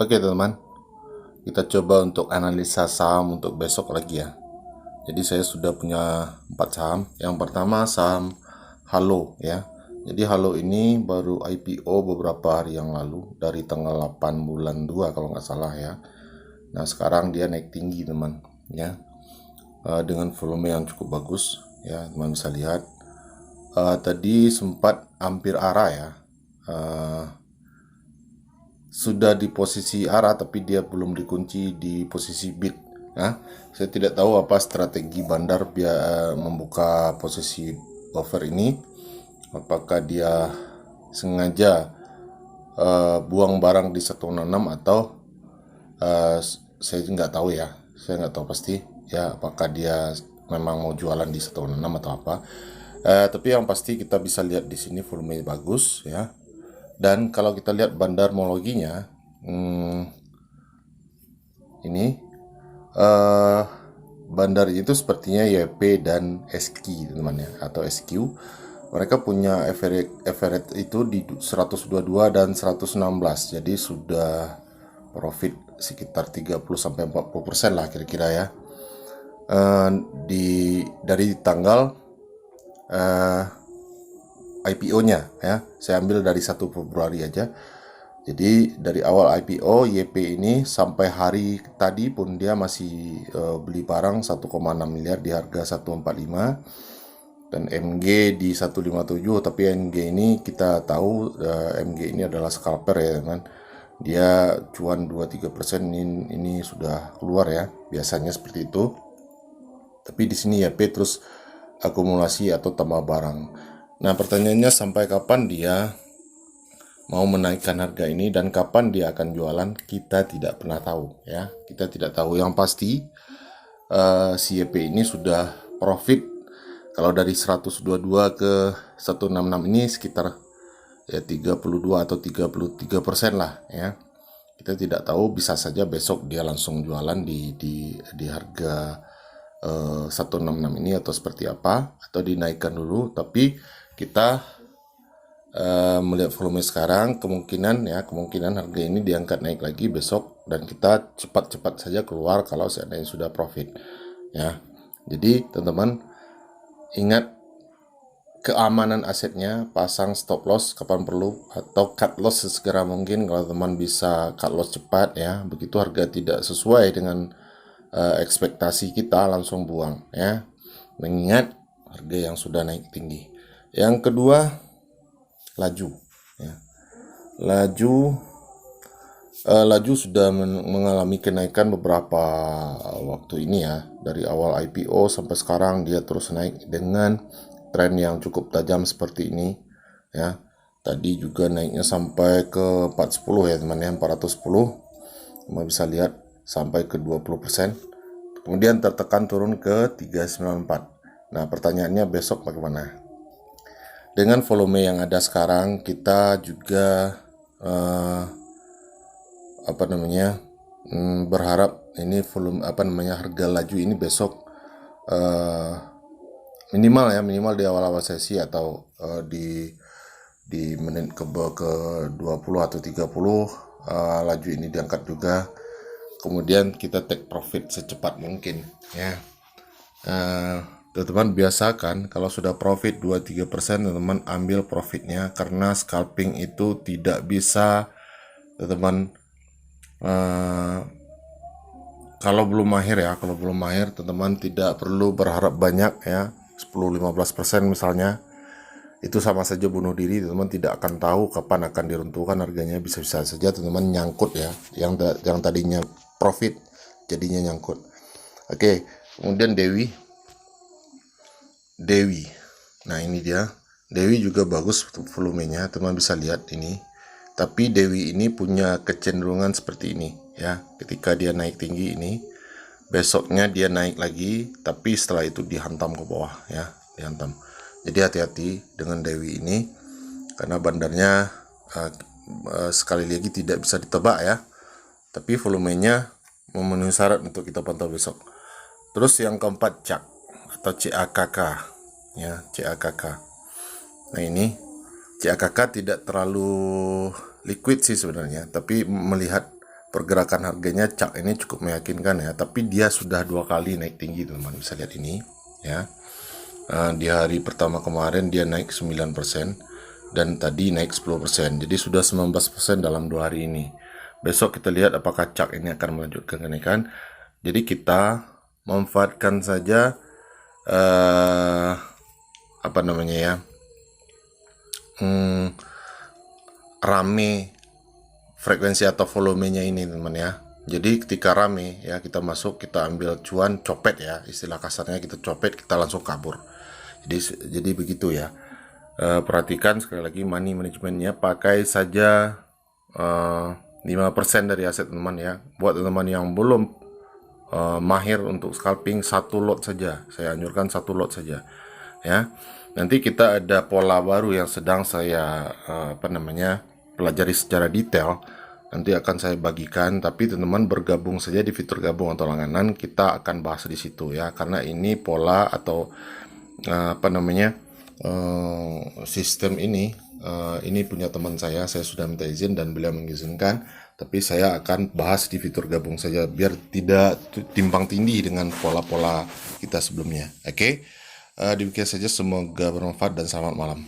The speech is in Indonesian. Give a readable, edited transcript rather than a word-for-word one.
Oke teman-teman, kita coba untuk analisa saham untuk besok lagi ya. Jadi saya sudah punya 4 saham. Yang pertama saham Halo ya. Jadi Halo ini baru IPO beberapa hari yang lalu, dari tanggal 8 bulan 2 kalau nggak salah ya. Nah sekarang dia naik tinggi teman ya, dengan volume yang cukup bagus ya, teman bisa lihat. Tadi sempat hampir arah ya, sudah di posisi arah tapi dia belum dikunci di posisi bid. Nah, saya tidak tahu apa strategi bandar biar membuka posisi offer ini. Apakah dia sengaja buang barang di 166 atau saya nggak tahu ya. Saya nggak tahu pasti ya apakah dia memang mau jualan di 166 atau apa. Tapi yang pasti kita bisa lihat di sini volume bagus ya. Dan kalau kita lihat bandarmologinya, ini bandar itu sepertinya YP dan SQ teman-teman ya, atau SQ. Mereka punya average itu di 122 dan 116. Jadi sudah profit sekitar 30-40% lah kira-kira ya. Dari tanggal IPO-nya ya. Saya ambil dari 1 Februari aja. Jadi dari awal IPO YP ini sampai hari tadi pun dia masih beli barang 1,6 miliar di harga 145 dan MG di 157. Tapi MG ini kita tahu MG ini adalah scalper ya teman. Dia cuan 2-3% ini sudah keluar ya. Biasanya seperti itu. Tapi di sini YP terus akumulasi atau tambah barang. Nah, pertanyaannya sampai kapan dia mau menaikkan harga ini dan kapan dia akan jualan, kita tidak pernah tahu ya. Kita tidak tahu. Yang pasti si YP ini sudah profit. Kalau dari 122 ke 166 ini sekitar ya 32 atau 33% lah ya. Kita tidak tahu, bisa saja besok dia langsung jualan di harga 166 ini atau seperti apa, atau dinaikkan dulu. Tapi kita melihat volume sekarang, kemungkinan harga ini diangkat naik lagi besok, dan kita cepat-cepat saja keluar kalau seandainya sudah profit ya. Jadi teman-teman ingat keamanan asetnya, pasang stop loss kapan perlu atau cut loss sesegera mungkin. Kalau teman bisa cut loss cepat ya, begitu harga tidak sesuai dengan ekspektasi kita langsung buang ya, mengingat harga yang sudah naik tinggi. Yang kedua, laju ya. Laju sudah mengalami kenaikan beberapa waktu ini ya. Dari awal IPO sampai sekarang dia terus naik dengan tren yang cukup tajam seperti ini ya. Tadi juga naiknya sampai ke 410 ya teman ya, 410. Teman bisa lihat sampai ke 20%. Kemudian tertekan turun ke 394. Nah, pertanyaannya besok bagaimana? Dengan volume yang ada sekarang, kita juga berharap ini volume harga laju ini besok minimal di awal-awal sesi atau di menit ke 20 atau 30 laju ini diangkat juga. Kemudian kita take profit secepat mungkin ya. Teman-teman biasakan kalau sudah profit 2-3%, teman-teman ambil profitnya, karena scalping itu tidak bisa teman-teman kalau belum mahir teman-teman tidak perlu berharap banyak ya, 10-15% misalnya. Itu sama saja bunuh diri. Teman-teman tidak akan tahu kapan akan diruntuhkan harganya. Bisa-bisa saja teman-teman nyangkut ya, yang tadinya profit jadinya nyangkut. Oke, kemudian Dewi. Nah, ini dia. Dewi juga bagus volumenya, teman bisa lihat ini. Tapi Dewi ini punya kecenderungan seperti ini ya. Ketika dia naik tinggi ini, besoknya dia naik lagi, tapi setelah itu dihantam ke bawah ya, dihantam. Jadi hati-hati dengan Dewi ini, karena bandarnya sekali lagi tidak bisa ditebak ya. Tapi volumenya memenuhi syarat untuk kita pantau besok. Terus yang keempat, CAK atau CAKK ya, CAKK. Nah, ini CAKK tidak terlalu liquid sih sebenarnya, tapi melihat pergerakan harganya chart ini cukup meyakinkan ya, tapi dia sudah 2 kali naik tinggi teman-teman, bisa lihat ini ya. Di hari pertama kemarin dia naik 9% dan tadi naik 10%, jadi sudah 19% dalam 2 hari ini. Besok kita lihat apakah chart ini akan melanjutkan kenaikan. Jadi kita memanfaatkan saja apa namanya ya, rame frekuensi atau volumenya ini teman ya. Jadi ketika rame ya, kita masuk, kita ambil cuan, copet ya, istilah kasarnya kita copet, kita langsung kabur. Jadi begitu ya. Perhatikan sekali lagi money managementnya, pakai saja 5% dari aset teman ya. Buat teman yang belum mahir untuk scalping, 1 lot saja, saya anjurkan 1 lot saja ya. Nanti kita ada pola baru yang sedang saya pelajari secara detail, nanti akan saya bagikan, tapi teman-teman bergabung saja di fitur gabung atau langganan, kita akan bahas di situ ya, karena ini pola atau sistem ini punya teman saya sudah minta izin dan beliau mengizinkan, tapi saya akan bahas di fitur gabung saja biar tidak timpang tindih dengan pola-pola kita sebelumnya. Oke, demikian saja, semoga bermanfaat dan selamat malam.